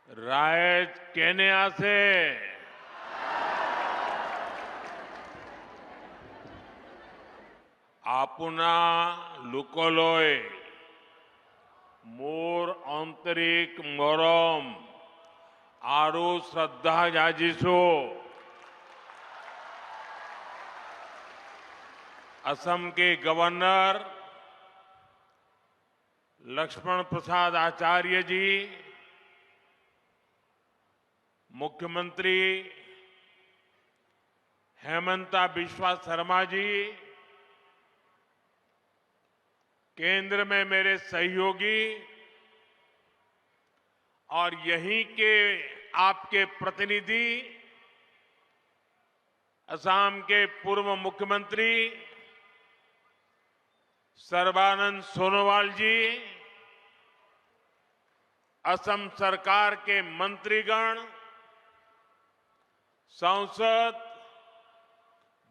रायज केन्या से आपना लुकोलोय मोर आंतरिक मोरम आरु श्रद्धा जाजिसो असम के गवर्नर लक्ष्मण प्रसाद आचार्य जी, मुख्यमंत्री हेमंता बिस्वा शर्मा जी, केंद्र में मेरे सहयोगी और यहीं के आपके प्रतिनिधि असम के पूर्व मुख्यमंत्री सर्बानंद सोनोवाल जी, असम सरकार के मंत्रीगण, सांसद,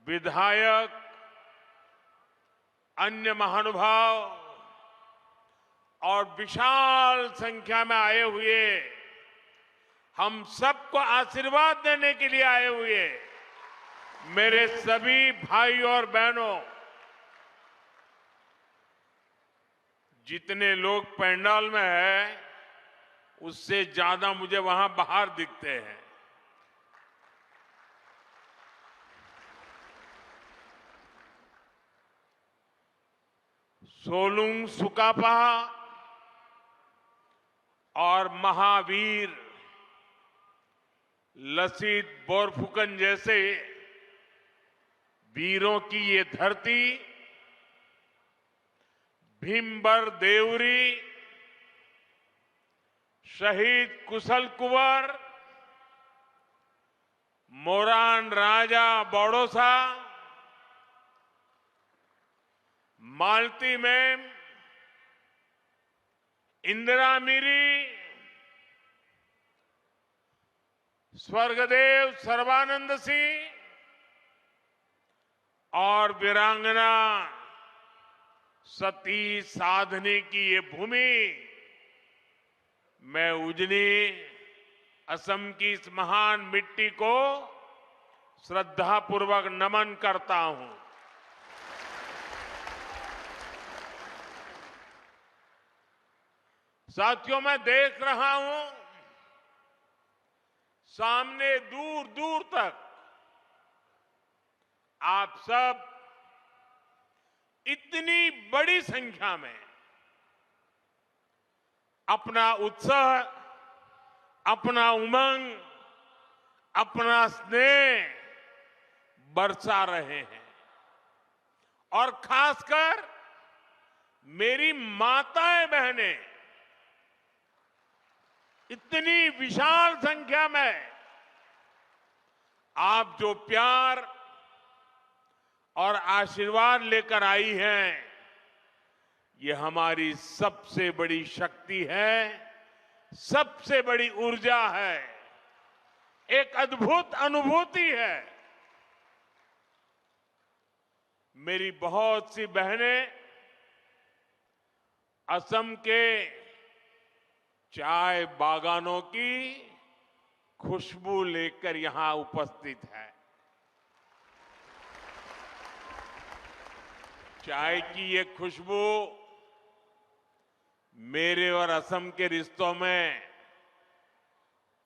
विधायक, अन्य महानुभाव और विशाल संख्या में आए हुए हम सबको आशीर्वाद देने के लिए आए हुए मेरे सभी भाई और बहनों, जितने लोग पंडाल में हैं उससे ज्यादा मुझे वहां बाहर दिखते हैं। सोलुंग सुकापा और महावीर लसित बोरफुकन जैसे वीरों की ये धरती, भीमबर देवरी, शहीद कुशल कुंवर, मोरान राजा बड़ौसा, मालती मैम, इंदिरा मिरी, स्वर्गदेव सर्बानंद सिंह और वीरांगना सती साधनी की ये भूमि मैं उजनी असम की इस महान मिट्टी को श्रद्धापूर्वक नमन करता हूं। साथियों, मैं देख रहा हूं सामने दूर दूर तक आप सब इतनी बड़ी संख्या में अपना उत्साह, अपना उमंग, अपना स्नेह बरसा रहे हैं और खासकर मेरी माताएं बहनें इतनी विशाल संख्या में आप जो प्यार और आशीर्वाद लेकर आई हैं, ये हमारी सबसे बड़ी शक्ति है, सबसे बड़ी ऊर्जा है, एक अद्भुत अनुभूति है। मेरी बहुत सी बहनें असम के चाय बागानों की खुशबू लेकर यहां उपस्थित है। चाय की ये खुशबू मेरे और असम के रिश्तों में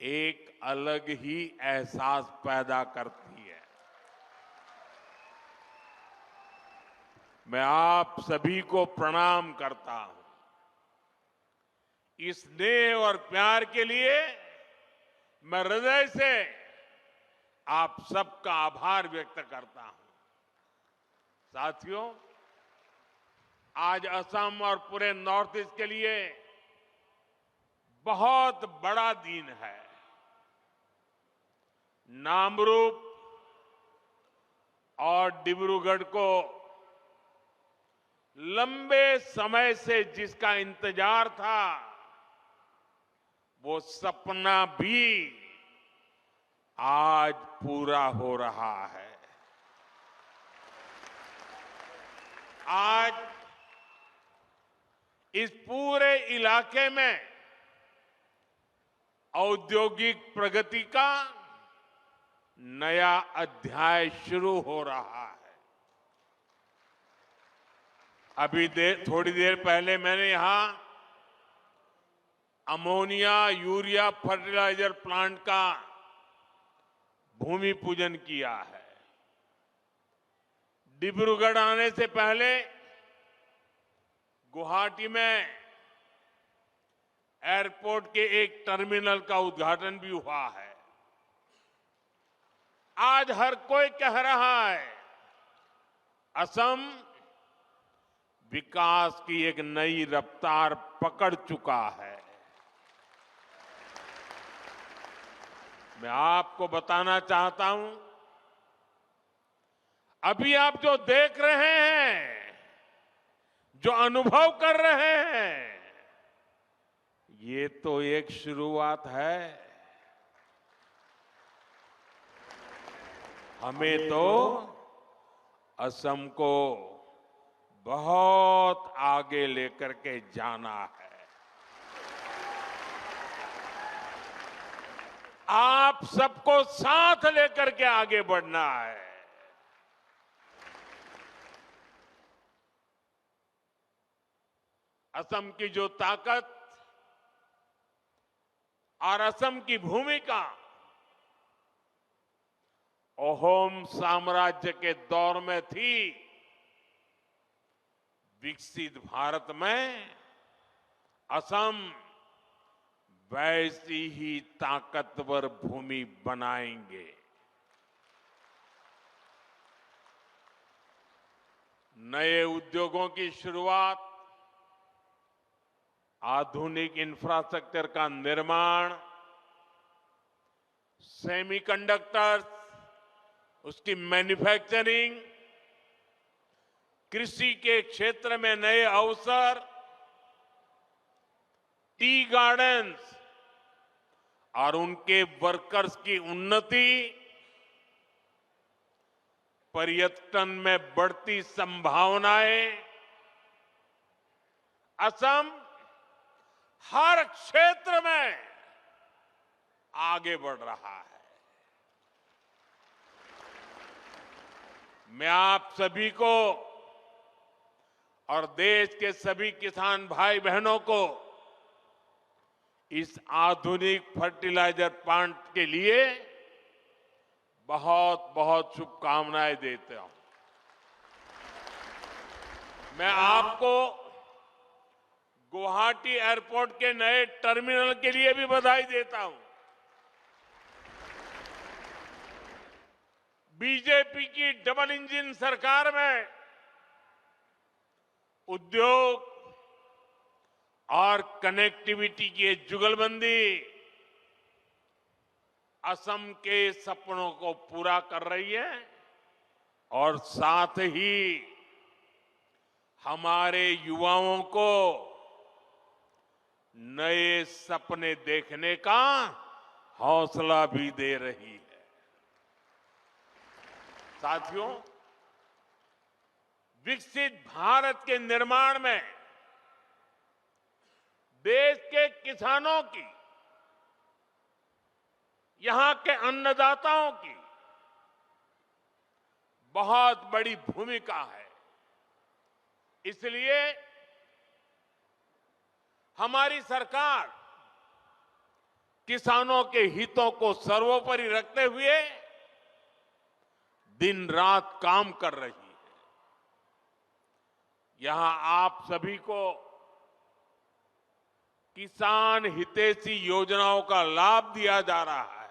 एक अलग ही एहसास पैदा करती है। मैं आप सभी को प्रणाम करता हूं। इस स्नेह और प्यार के लिए मैं हृदय से आप सबका आभार व्यक्त करता हूं। साथियों, आज असम और पूरे नॉर्थ ईस्ट के लिए बहुत बड़ा दिन है। नामरूप और डिब्रूगढ़ को लंबे समय से जिसका इंतजार था, वो सपना भी आज पूरा हो रहा है। आज इस पूरे इलाके में औद्योगिक प्रगति का नया अध्याय शुरू हो रहा है। थोड़ी देर पहले मैंने यहां अमोनिया यूरिया फर्टिलाइजर प्लांट का भूमि पूजन किया है। डिब्रूगढ़ आने से पहले गुवाहाटी में एयरपोर्ट के एक टर्मिनल का उद्घाटन भी हुआ है। आज हर कोई कह रहा है असम विकास की एक नई रफ्तार पकड़ चुका है। मैं आपको बताना चाहता हूं, अभी आप जो देख रहे हैं, जो अनुभव कर रहे हैं, ये तो एक शुरुआत है। हमें तो असम को बहुत आगे लेकर के जाना है। आप सबको साथ लेकर के आगे बढ़ना है। असम की जो ताकत और असम की भूमिका अहोम साम्राज्य के दौर में थी, विकसित भारत में असम वैसी ही ताकतवर भूमि बनाएंगे। नए उद्योगों की शुरुआत, आधुनिक इंफ्रास्ट्रक्चर का निर्माण, सेमीकंडक्टर्स, उसकी मैन्युफैक्चरिंग, कृषि के क्षेत्र में नए अवसर, टी गार्डन्स और उनके वर्कर्स की उन्नति, पर्यटन में बढ़ती संभावनाएं, असम हर क्षेत्र में आगे बढ़ रहा है। मैं आप सभी को और देश के सभी किसान भाई बहनों को इस आधुनिक फर्टिलाइजर प्लांट के लिए बहुत बहुत शुभकामनाएं देता हूं। मैं आपको गुवाहाटी एयरपोर्ट के नए टर्मिनल के लिए भी बधाई देता हूं। बीजेपी की डबल इंजन सरकार में उद्योग और कनेक्टिविटी की जुगलबंदी असम के सपनों को पूरा कर रही है और साथ ही हमारे युवाओं को नए सपने देखने का हौसला भी दे रही है। साथियों, विकसित भारत के निर्माण में देश के किसानों की, यहां के अन्नदाताओं की बहुत बड़ी भूमिका है। इसलिए हमारी सरकार किसानों के हितों को सर्वोपरि रखते हुए दिन रात काम कर रही है। यहां आप सभी को किसान हितैषी योजनाओं का लाभ दिया जा रहा है।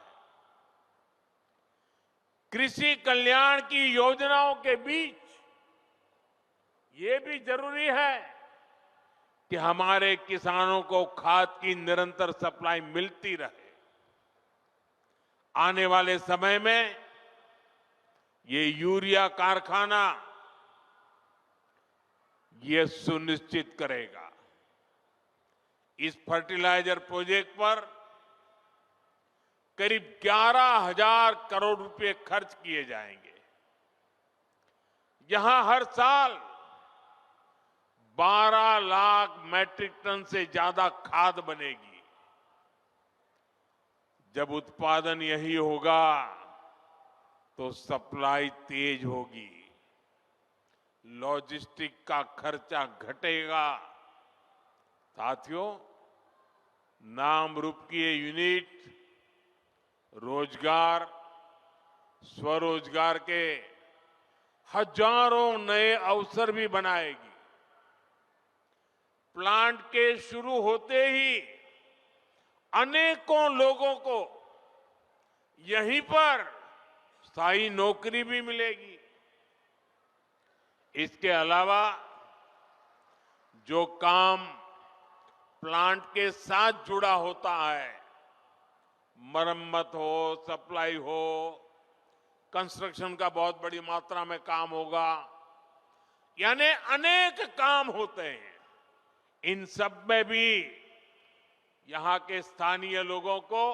कृषि कल्याण की योजनाओं के बीच ये भी जरूरी है कि हमारे किसानों को खाद की निरंतर सप्लाई मिलती रहे। आने वाले समय में ये यूरिया कारखाना ये सुनिश्चित करेगा। इस फर्टिलाइजर प्रोजेक्ट पर करीब 11,000 करोड़ रुपए खर्च किए जाएंगे। यहां हर साल 12 लाख मैट्रिक टन से ज्यादा खाद बनेगी। जब उत्पादन यही होगा तो सप्लाई तेज होगी, लॉजिस्टिक का खर्चा घटेगा। साथियों, नाम रूप की ये यूनिट रोजगार, स्वरोजगार के हजारों नए अवसर भी बनाएगी। प्लांट के शुरू होते ही अनेकों लोगों को यहीं पर स्थायी नौकरी भी मिलेगी। इसके अलावा जो काम प्लांट के साथ जुड़ा होता है, मरम्मत हो, सप्लाई हो, कंस्ट्रक्शन का बहुत बड़ी मात्रा में काम होगा, यानी अनेक काम होते हैं। इन सब में भी यहां के स्थानीय लोगों को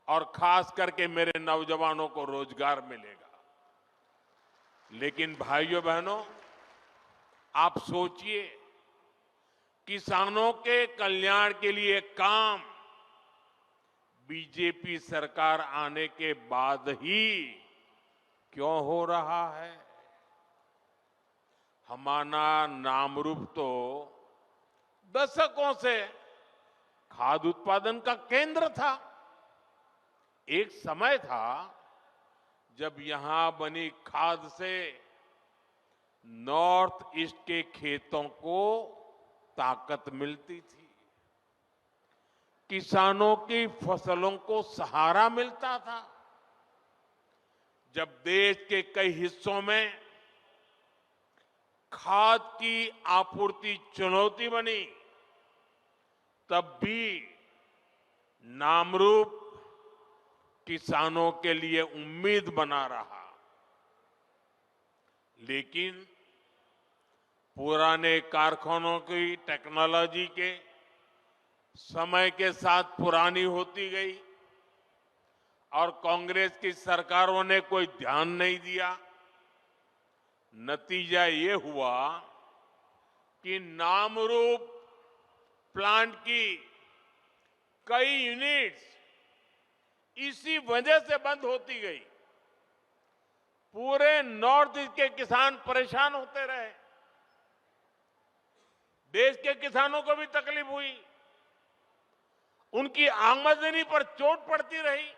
और खास करके मेरे नौजवानों को रोजगार मिलेगा। लेकिन भाइयों बहनों, आप सोचिए, किसानों के कल्याण के लिए काम बीजेपी सरकार आने के बाद ही क्यों हो रहा है? हमारा नामरूप तो दशकों से खाद्य उत्पादन का केंद्र था। एक समय था जब यहां बनी खाद से नॉर्थ ईस्ट के खेतों को ताकत मिलती थी, किसानों की फसलों को सहारा मिलता था। जब देश के कई हिस्सों में खाद की आपूर्ति चुनौती बनी, तब भी नामरूप किसानों के लिए उम्मीद बना रहा। लेकिन पुराने कारखानों की टेक्नोलॉजी के समय के साथ पुरानी होती गई और कांग्रेस की सरकारों ने कोई ध्यान नहीं दिया। नतीजा ये हुआ कि नामरूप प्लांट की कई यूनिट्स इसी वजह से बंद होती गई। पूरे नॉर्थ ईस्ट के किसान परेशान होते रहे, देश के किसानों को भी तकलीफ हुई, उनकी आमदनी पर चोट पड़ती रही,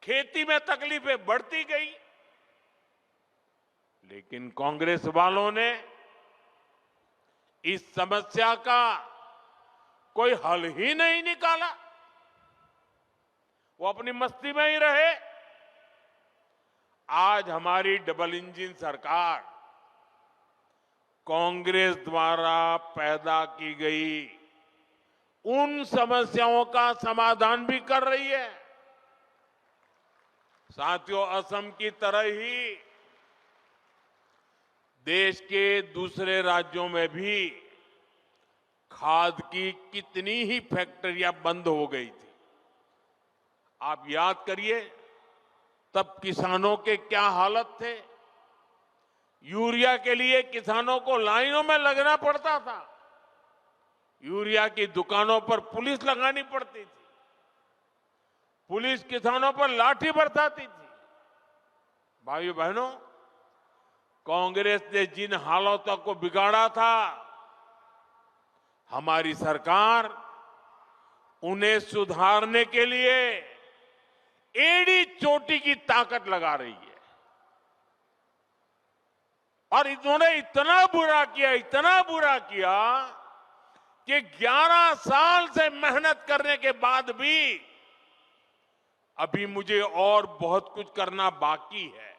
खेती में तकलीफें बढ़ती गई। लेकिन कांग्रेस वालों ने इस समस्या का कोई हल ही नहीं निकाला। वो अपनी मस्ती में ही रहे। आज हमारी डबल इंजन सरकार कांग्रेस द्वारा पैदा की गई उन समस्याओं का समाधान भी कर रही है। साथियों, असम की तरह ही देश के दूसरे राज्यों में भी खाद की कितनी ही फैक्ट्रियां बंद हो गई थी। आप याद करिए, तब किसानों के क्या हालत थे। यूरिया के लिए किसानों को लाइनों में लगना पड़ता था, यूरिया की दुकानों पर पुलिस लगानी पड़ती थी, पुलिस किसानों पर लाठी बरसाती थी। भाइयों बहनों, कांग्रेस ने जिन हालातों को बिगाड़ा था, हमारी सरकार उन्हें सुधारने के लिए एड़ी चोटी की ताकत लगा रही है। और इन्होंने इतना बुरा किया कि 11 साल से मेहनत करने के बाद भी अभी मुझे और बहुत कुछ करना बाकी है।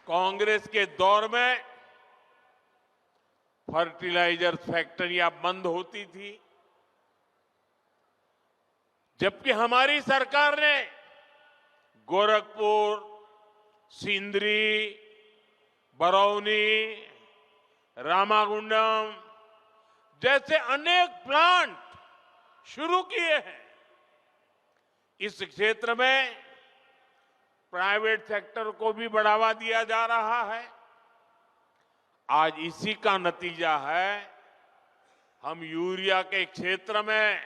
कांग्रेस के दौर में फर्टिलाइजर फैक्ट्रियां बंद होती थी, जबकि हमारी सरकार ने गोरखपुर, सिंदरी, बरौनी, रामागुंडम जैसे अनेक प्लांट शुरू किए हैं। इस क्षेत्र में प्राइवेट सेक्टर को भी बढ़ावा दिया जा रहा है। आज इसी का नतीजा है हम यूरिया के क्षेत्र में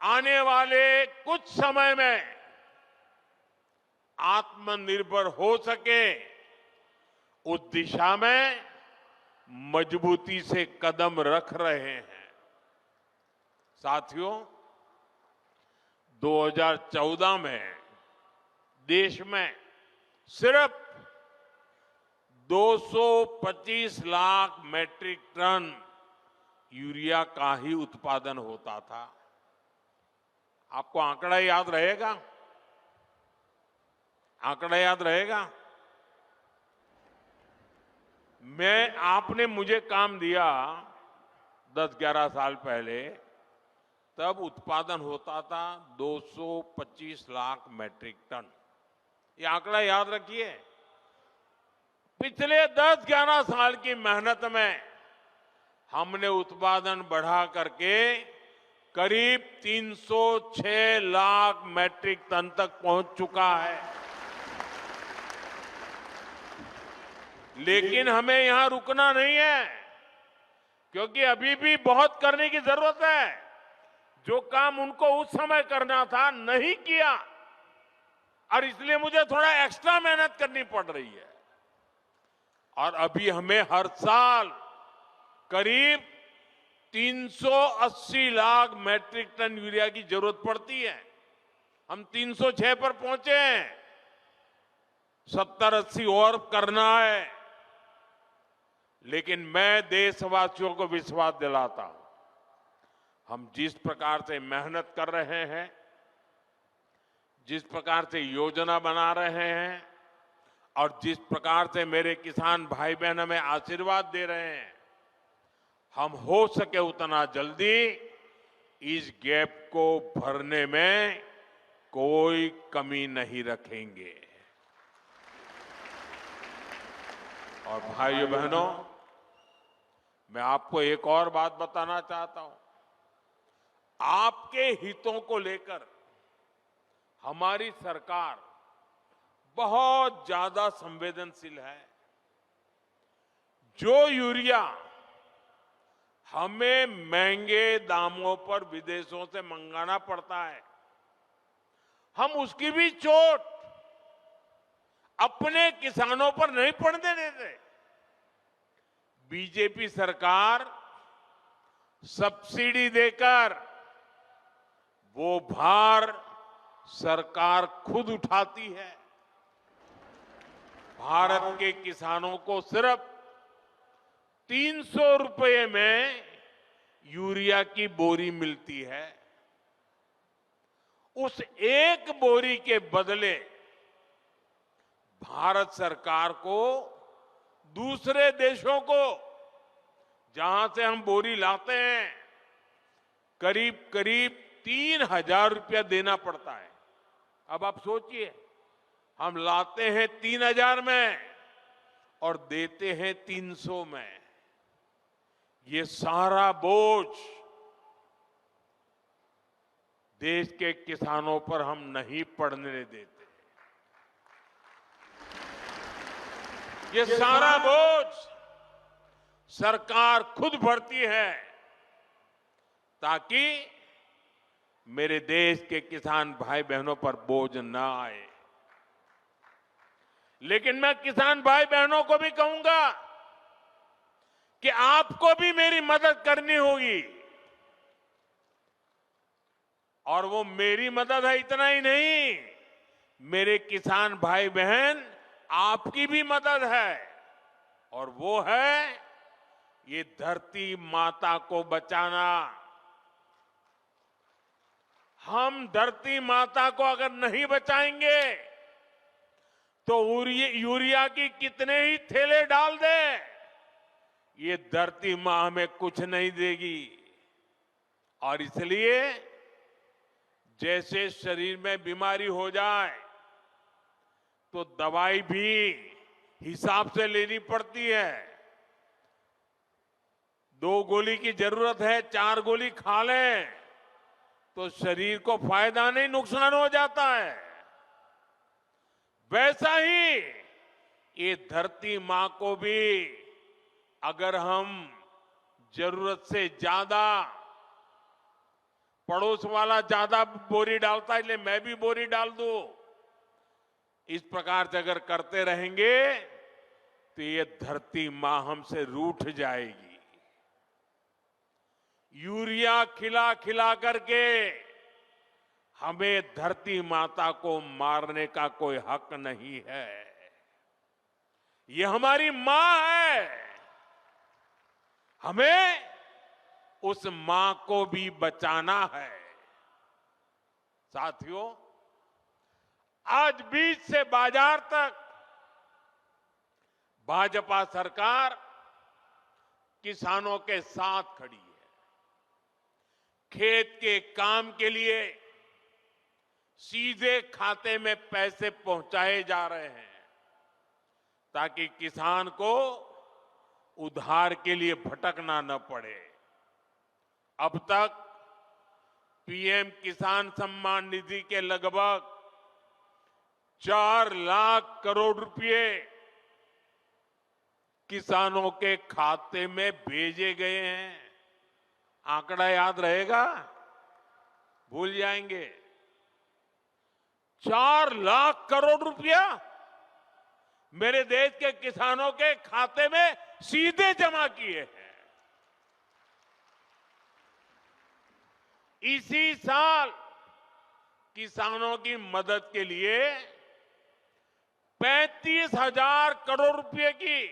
आने वाले कुछ समय में आत्मनिर्भर हो सके, उस दिशा में मजबूती से कदम रख रहे हैं। साथियों, 2014 में देश में सिर्फ 225 लाख मैट्रिक टन यूरिया का ही उत्पादन होता था। आपको आंकड़ा याद रहेगा? आंकड़ा याद रहेगा? आपने मुझे काम दिया 10-11 साल पहले, तब उत्पादन होता था 225 लाख मैट्रिक टन। ये आंकड़ा याद रखिए। पिछले 10-11 साल की मेहनत में हमने उत्पादन बढ़ा करके करीब 306 लाख मैट्रिक टन तक पहुंच चुका है। लेकिन हमें यहां रुकना नहीं है, क्योंकि अभी भी बहुत करने की जरूरत है। जो काम उनको उस समय करना था नहीं किया, और इसलिए मुझे थोड़ा एक्स्ट्रा मेहनत करनी पड़ रही है। और अभी हमें हर साल करीब 380 लाख मैट्रिक टन यूरिया की जरूरत पड़ती है। हम 306 पर पहुंचे हैं, 70-80 और करना है। लेकिन मैं देशवासियों को विश्वास दिलाता हूं, हम जिस प्रकार से मेहनत कर रहे हैं, जिस प्रकार से योजना बना रहे हैं, और जिस प्रकार से मेरे किसान भाई बहन हमें आशीर्वाद दे रहे हैं, हम हो सके उतना जल्दी इस गैप को भरने में कोई कमी नहीं रखेंगे। और भाइयों बहनों, मैं आपको एक और बात बताना चाहता हूं। आपके हितों को लेकर हमारी सरकार बहुत ज्यादा संवेदनशील है। जो यूरिया हमें महंगे दामों पर विदेशों से मंगाना पड़ता है, हम उसकी भी चोट अपने किसानों पर नहीं पड़ने देते। बीजेपी सरकार सब्सिडी देकर वो भार सरकार खुद उठाती है। भारत के किसानों को सिर्फ 300 रुपए में यूरिया की बोरी मिलती है। उस एक बोरी के बदले भारत सरकार को दूसरे देशों को, जहां से हम बोरी लाते हैं, करीब करीब 3,000 रुपया देना पड़ता है। अब आप सोचिए, हम लाते हैं 3,000 में और देते हैं 300 में। ये सारा बोझ देश के किसानों पर हम नहीं पड़ने देते। ये सारा बोझ सरकार खुद भरती है, ताकि मेरे देश के किसान भाई बहनों पर बोझ ना आए। लेकिन मैं किसान भाई बहनों को भी कहूंगा कि आपको भी मेरी मदद करनी होगी। और वो मेरी मदद है इतना ही नहीं, मेरे किसान भाई बहन आपकी भी मदद है। और वो है ये धरती माता को बचाना। हम धरती माता को अगर नहीं बचाएंगे तो यूरिया की कितने ही थैले डाल दे, ये धरती मां हमें कुछ नहीं देगी। और इसलिए जैसे शरीर में बीमारी हो जाए तो दवाई भी हिसाब से लेनी पड़ती है। 2 गोली की जरूरत है, 4 गोली खा लें तो शरीर को फायदा नहीं, नुकसान हो जाता है। वैसा ही ये धरती मां को भी अगर हम जरूरत से ज्यादा, पड़ोस वाला ज्यादा बोरी डालता है इसलिए मैं भी बोरी डाल दूं, इस प्रकार से अगर करते रहेंगे तो ये धरती मां हमसे रूठ जाएगी। यूरिया खिला खिला करके हमें धरती माता को मारने का कोई हक नहीं है। ये हमारी मां है, हमें उस मां को भी बचाना है। साथियों, आज बीज से बाजार तक भाजपा सरकार किसानों के साथ खड़ी है। खेत के काम के लिए सीधे खाते में पैसे पहुंचाए जा रहे हैं ताकि किसान को उधार के लिए भटकना न पड़े। अब तक पीएम किसान सम्मान निधि के लगभग 4 लाख करोड़ रुपए किसानों के खाते में भेजे गए हैं। आंकड़ा याद रहेगा? भूल जाएंगे? 4 लाख करोड़ रुपया मेरे देश के किसानों के खाते में सीधे जमा किए हैं। इसी साल किसानों की मदद के लिए 35,000 करोड़ रुपए की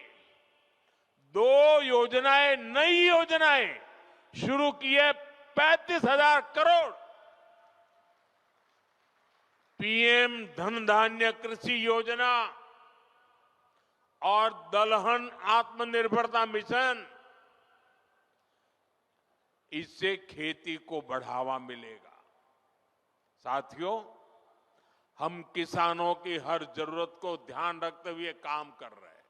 2 योजनाएं, नई योजनाएं शुरू की है। 35,000 करोड़। पीएम धन धान्य कृषि योजना और दलहन आत्मनिर्भरता मिशन, इससे खेती को बढ़ावा मिलेगा। साथियों, हम किसानों की हर जरूरत को ध्यान रखते हुए काम कर रहे हैं।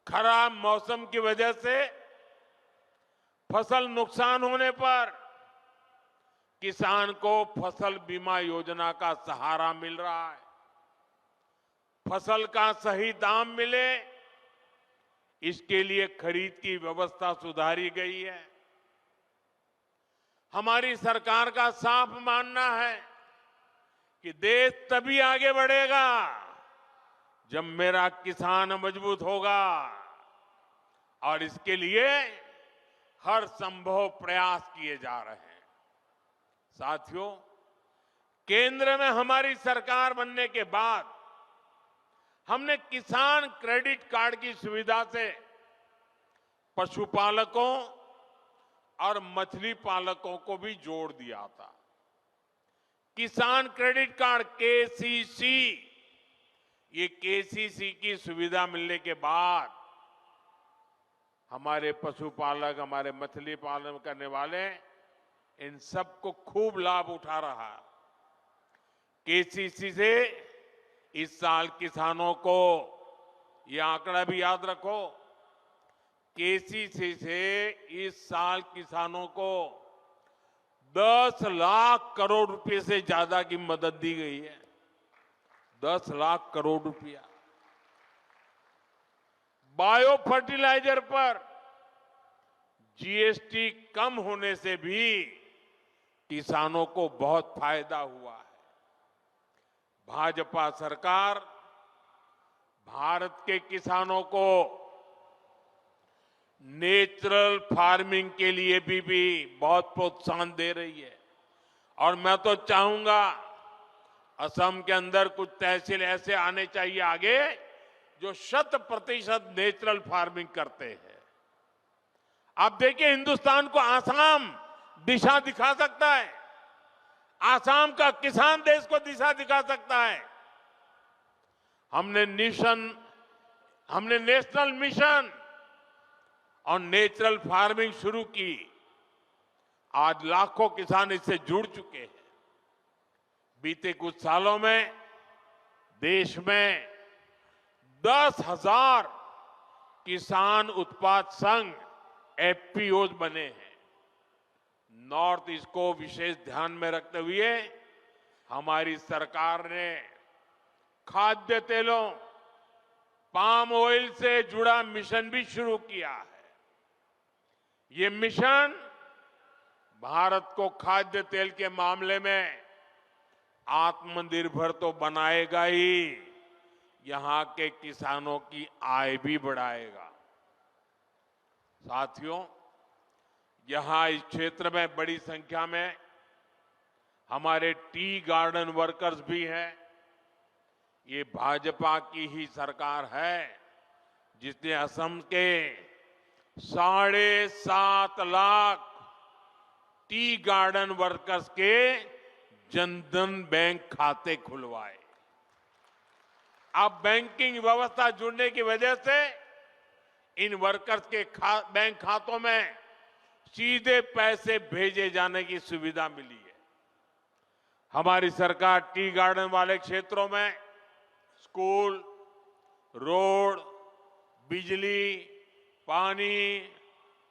खराब मौसम की वजह से फसल नुकसान होने पर किसान को फसल बीमा योजना का सहारा मिल रहा है। फसल का सही दाम मिले, इसके लिए खरीद की व्यवस्था सुधारी गई है। हमारी सरकार का साफ मानना है कि देश तभी आगे बढ़ेगा जब मेरा किसान मजबूत होगा, और इसके लिए हर संभव प्रयास किए जा रहे हैं। साथियों, केंद्र में हमारी सरकार बनने के बाद हमने किसान क्रेडिट कार्ड की सुविधा से पशुपालकों और मछली पालकों को भी जोड़ दिया था। किसान क्रेडिट कार्ड केसीसी, ये केसीसी की सुविधा मिलने के बाद हमारे पशुपालक, हमारे मछली पालन करने वाले, इन सबको खूब लाभ उठा रहा है। केसीसी से इस साल किसानों को, यह आंकड़ा भी याद रखो, केसीसी से इस साल किसानों को 10 लाख करोड़ रुपए से ज्यादा की मदद दी गई है। 10 लाख करोड़ रुपया। बायो फर्टिलाइजर पर जीएसटी कम होने से भी किसानों को बहुत फायदा हुआ है। भाजपा सरकार भारत के किसानों को नेचुरल फार्मिंग के लिए भी बहुत प्रोत्साहन दे रही है। और मैं तो चाहूंगा असम के अंदर कुछ तहसील ऐसे आने चाहिए आगे जो 100% नेचुरल फार्मिंग करते हैं। आप देखिए, हिंदुस्तान को आसाम दिशा दिखा सकता है। आसाम का किसान देश को दिशा दिखा सकता है। हमने नेशनल मिशन और नेचुरल फार्मिंग शुरू की। आज लाखों किसान इससे जुड़ चुके हैं। बीते कुछ सालों में देश में 10,000 किसान उत्पाद संघ एफपीओज बने हैं। नॉर्थ ईस्ट को विशेष ध्यान में रखते हुए हमारी सरकार ने खाद्य तेलों, पाम ऑयल से जुड़ा मिशन भी शुरू किया है। ये मिशन भारत को खाद्य तेल के मामले में आत्मनिर्भर तो बनाएगा ही, यहां के किसानों की आय भी बढ़ाएगा। साथियों, यहां इस क्षेत्र में बड़ी संख्या में हमारे टी गार्डन वर्कर्स भी हैं। ये भाजपा की ही सरकार है जिसने असम के 7.5 लाख टी गार्डन वर्कर्स के जनधन बैंक खाते खुलवाए। अब बैंकिंग व्यवस्था जुड़ने की वजह से इन वर्कर्स के बैंक खातों में सीधे पैसे भेजे जाने की सुविधा मिली है। हमारी सरकार टी गार्डन वाले क्षेत्रों में स्कूल, रोड, बिजली, पानी,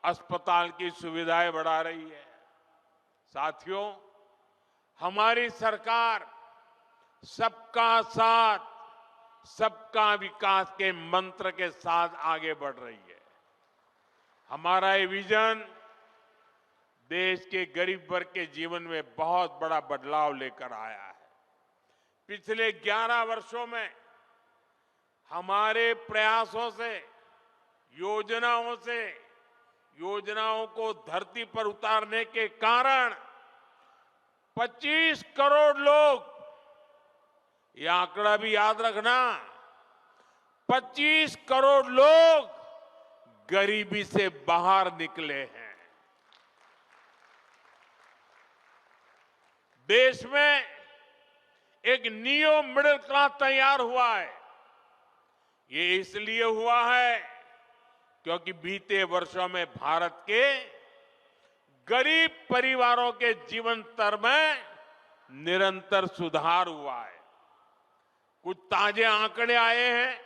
अस्पताल की सुविधाएं बढ़ा रही है। साथियों, हमारी सरकार सबका साथ, सबका विकास के मंत्र के साथ आगे बढ़ रही है। हमारा ये विजन देश के गरीब वर्ग के जीवन में बहुत बड़ा बदलाव लेकर आया है। पिछले 11 वर्षों में हमारे प्रयासों से, योजनाओं को धरती पर उतारने के कारण 25 करोड़ लोग, यह आंकड़ा भी याद रखना, 25 करोड़ लोग गरीबी से बाहर निकले हैं। देश में एक नियो मिडिल क्लास तैयार हुआ है। ये इसलिए हुआ है क्योंकि बीते वर्षों में भारत के गरीब परिवारों के जीवन स्तर में निरंतर सुधार हुआ है। कुछ ताजे आंकड़े आए हैं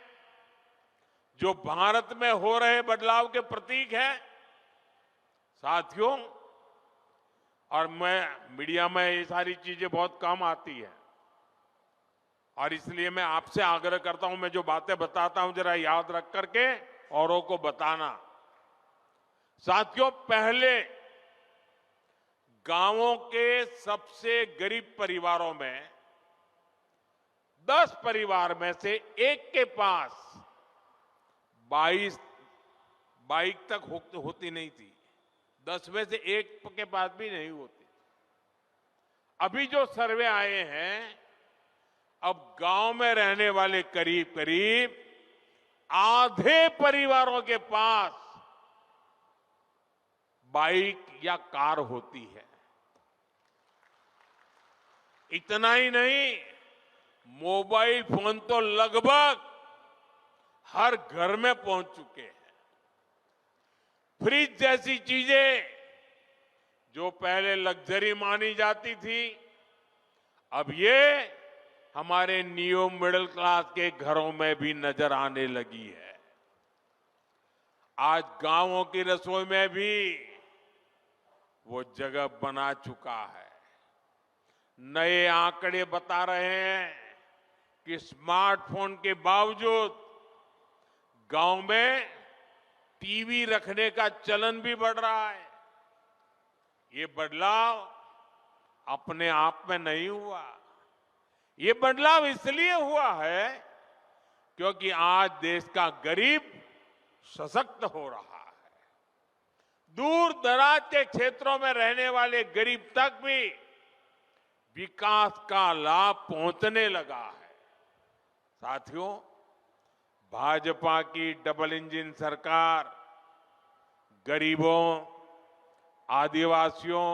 जो भारत में हो रहे बदलाव के प्रतीक हैं। साथियों, और मैं मीडिया में ये सारी चीजें बहुत कम आती है और इसलिए मैं आपसे आग्रह करता हूं, मैं जो बातें बताता हूं जरा याद रख करके औरों को बताना। साथियों, पहले गांवों के सबसे गरीब परिवारों में 10 परिवार में से एक के पास 22 बाइक तक होती नहीं थी। 10 में से एक के पास भी नहीं होती। अभी जो सर्वे आए हैं, अब गांव में रहने वाले करीब करीब आधे परिवारों के पास बाइक या कार होती है। इतना ही नहीं, मोबाइल फोन तो लगभग हर घर में पहुंच चुके हैं। फ्रिज जैसी चीजें जो पहले लग्जरी मानी जाती थी, अब ये हमारे नियो मिडिल क्लास के घरों में भी नजर आने लगी है। आज गांवों की रसोई में भी वो जगह बना चुका है। नए आंकड़े बता रहे हैं कि स्मार्टफोन के बावजूद गांव में टीवी रखने का चलन भी बढ़ रहा है। ये बदलाव अपने आप में नहीं हुआ। ये बदलाव इसलिए हुआ है क्योंकि आज देश का गरीब सशक्त हो रहा है। दूर दराज के क्षेत्रों में रहने वाले गरीब तक भी विकास का लाभ पहुंचने लगा है। साथियों, भाजपा की डबल इंजन सरकार गरीबों, आदिवासियों,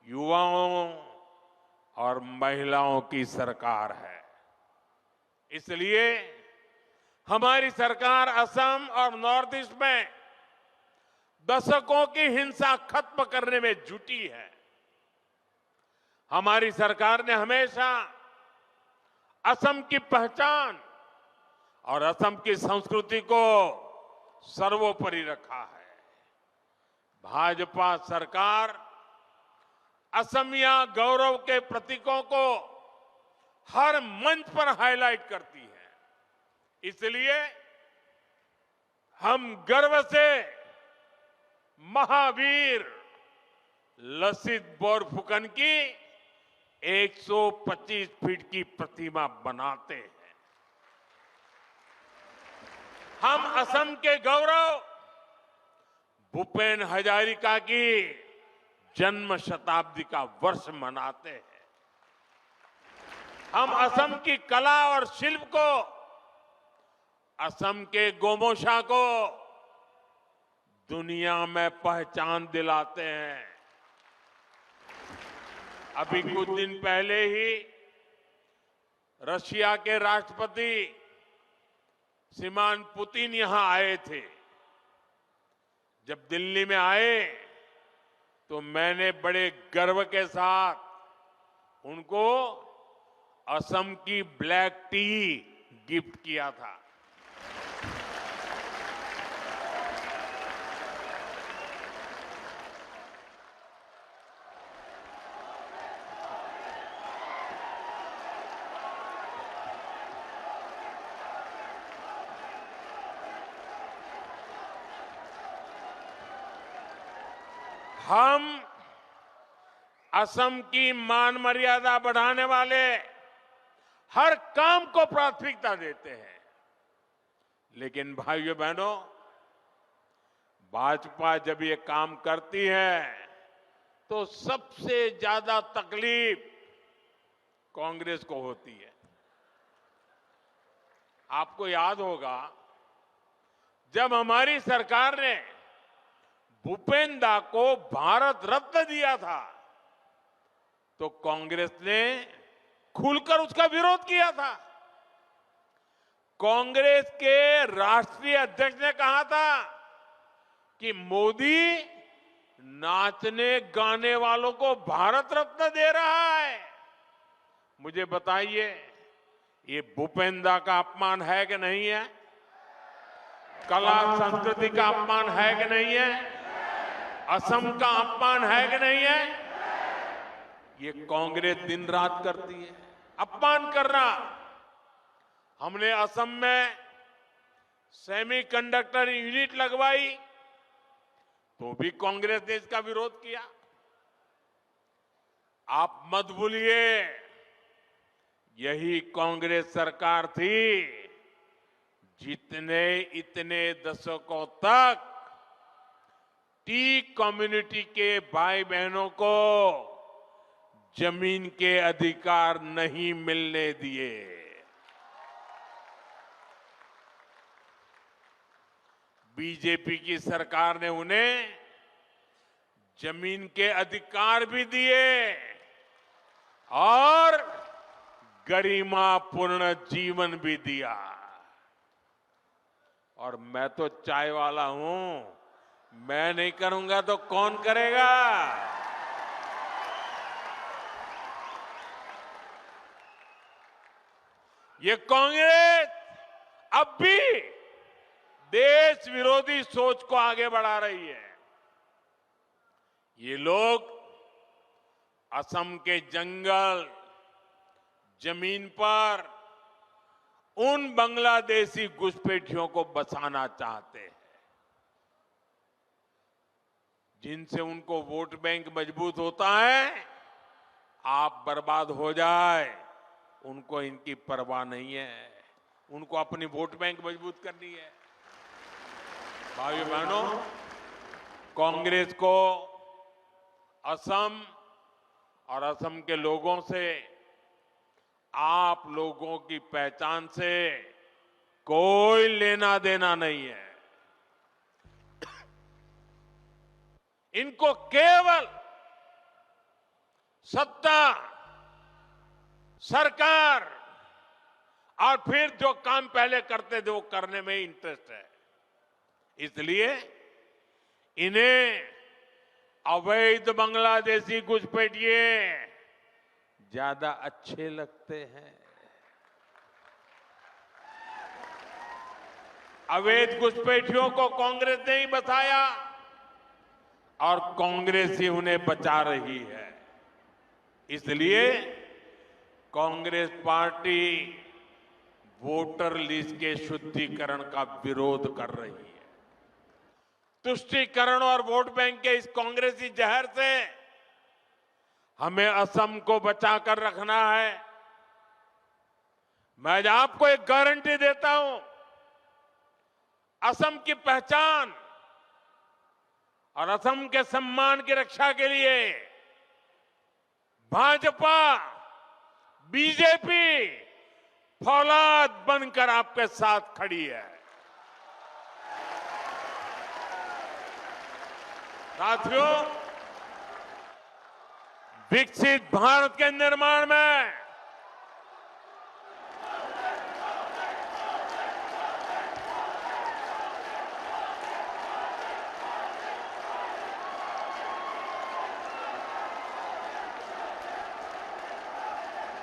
युवाओं और महिलाओं की सरकार है। इसलिए हमारी सरकार असम और नॉर्थ ईस्ट में दशकों की हिंसा खत्म करने में जुटी है। हमारी सरकार ने हमेशा असम की पहचान और असम की संस्कृति को सर्वोपरि रखा है। भाजपा सरकार असमिया गौरव के प्रतीकों को हर मंच पर हाईलाइट करती है। इसलिए हम गर्व से महावीर लसित बोरफुकन की 125 फीट की प्रतिमा बनाते हैं। हम असम के गौरव भूपेन हजारिका की जन्म शताब्दी का वर्ष मनाते हैं। हम असम की कला और शिल्प को, असम के गोमोशा को दुनिया में पहचान दिलाते हैं। अभी कुछ दिन पहले ही रशिया के राष्ट्रपति श्रीमान पुतिन यहां आए थे। जब दिल्ली में आए तो मैंने बड़े गर्व के साथ उनको असम की ब्लैक टी गिफ्ट किया था। हम असम की मान मर्यादा बढ़ाने वाले हर काम को प्राथमिकता देते हैं। लेकिन भाइयों बहनों, भाजपा जब ये काम करती है तो सबसे ज्यादा तकलीफ कांग्रेस को होती है। आपको याद होगा जब हमारी सरकार ने भूपेन दा को भारत रत्न दिया था तो कांग्रेस ने खुलकर उसका विरोध किया था। कांग्रेस के राष्ट्रीय अध्यक्ष ने कहा था कि मोदी नाचने गाने वालों को भारत रत्न दे रहा है। मुझे बताइए, ये भूपेन दा का अपमान है कि नहीं है? कला संस्कृति का अपमान है कि नहीं है? असम का अपमान है कि नहीं है? ये कांग्रेस दिन रात करती है अपमान करना। हमने असम में सेमीकंडक्टर यूनिट लगवाई तो भी कांग्रेस ने इसका विरोध किया। आप मत भूलिए, यही कांग्रेस सरकार थी जितने इतने दशकों तक टी कम्युनिटी के भाई बहनों को जमीन के अधिकार नहीं मिलने दिए। बीजेपी की सरकार ने उन्हें जमीन के अधिकार भी दिए और गरिमापूर्ण जीवन भी दिया। और मैं तो चाय वाला हूं, मैं नहीं करूंगा तो कौन करेगा? ये कांग्रेस अब भी देश विरोधी सोच को आगे बढ़ा रही है। ये लोग असम के जंगल, जमीन पर उन बांग्लादेशी घुसपैठियों को बसाना चाहते हैं जिनसे उनको वोट बैंक मजबूत होता है। आप बर्बाद हो जाए उनको इनकी परवाह नहीं है, उनको अपनी वोट बैंक मजबूत करनी है। भाइयों बहनों, कांग्रेस को असम और असम के लोगों से, आप लोगों की पहचान से कोई लेना देना नहीं है। इनको केवल सत्ता, सरकार और फिर जो काम पहले करते थे वो करने में इंटरेस्ट है। इसलिए इन्हें अवैध बांग्लादेशी घुसपैठिए ज्यादा अच्छे लगते हैं। अवैध घुसपैठियों को कांग्रेस ने ही बचाया और कांग्रेस ही उन्हें बचा रही है। इसलिए कांग्रेस पार्टी वोटर लिस्ट के शुद्धिकरण का विरोध कर रही है। तुष्टीकरण और वोट बैंक के इस कांग्रेसी जहर से हमें असम को बचाकर रखना है। मैं आज आपको एक गारंटी देता हूं, असम की पहचान और असम के सम्मान की रक्षा के लिए भाजपा, बीजेपी फौलाद बनकर आपके साथ खड़ी है। साथियों, विकसित भारत के निर्माण में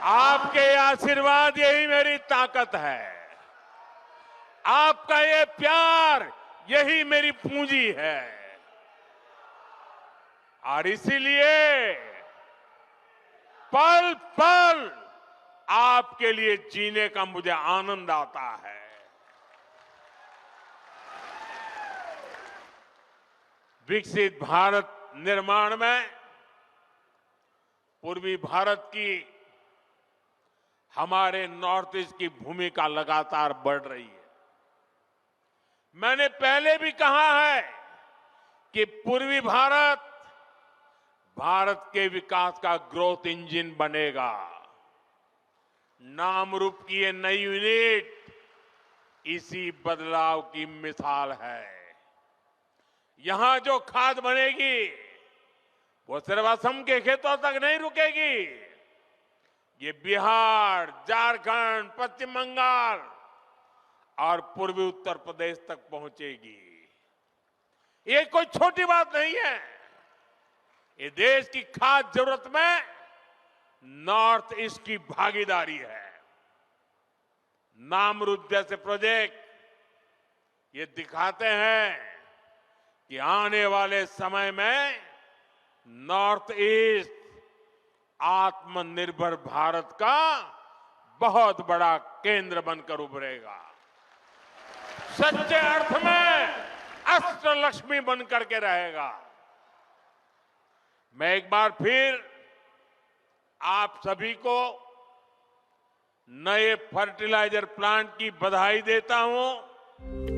आपके आशीर्वाद यही मेरी ताकत है। आपका ये प्यार यही मेरी पूंजी है। और इसीलिए पल पल आपके लिए जीने का मुझे आनंद आता है। विकसित भारत निर्माण में पूर्वी भारत की हमारे नॉर्थ ईस्ट की भूमिका लगातार बढ़ रही है। मैंने पहले भी कहा है कि पूर्वी भारत भारत के विकास का ग्रोथ इंजन बनेगा। नाम रूप की ये नई यूनिट इसी बदलाव की मिसाल है। यहां जो खाद बनेगी वो सिर्फ असम के खेतों तक नहीं रुकेगी, ये बिहार, झारखंड, पश्चिम बंगाल और पूर्वी उत्तर प्रदेश तक पहुंचेगी। ये कोई छोटी बात नहीं है। ये देश की खास जरूरत में नॉर्थ ईस्ट की भागीदारी है। नामरूप जैसे प्रोजेक्ट ये दिखाते हैं कि आने वाले समय में नॉर्थ ईस्ट आत्मनिर्भर भारत का बहुत बड़ा केंद्र बनकर उभरेगा। सच्चे अर्थ में अष्टलक्ष्मी बनकर के रहेगा। मैं एक बार फिर आप सभी को नए फर्टिलाइजर प्लांट की बधाई देता हूं।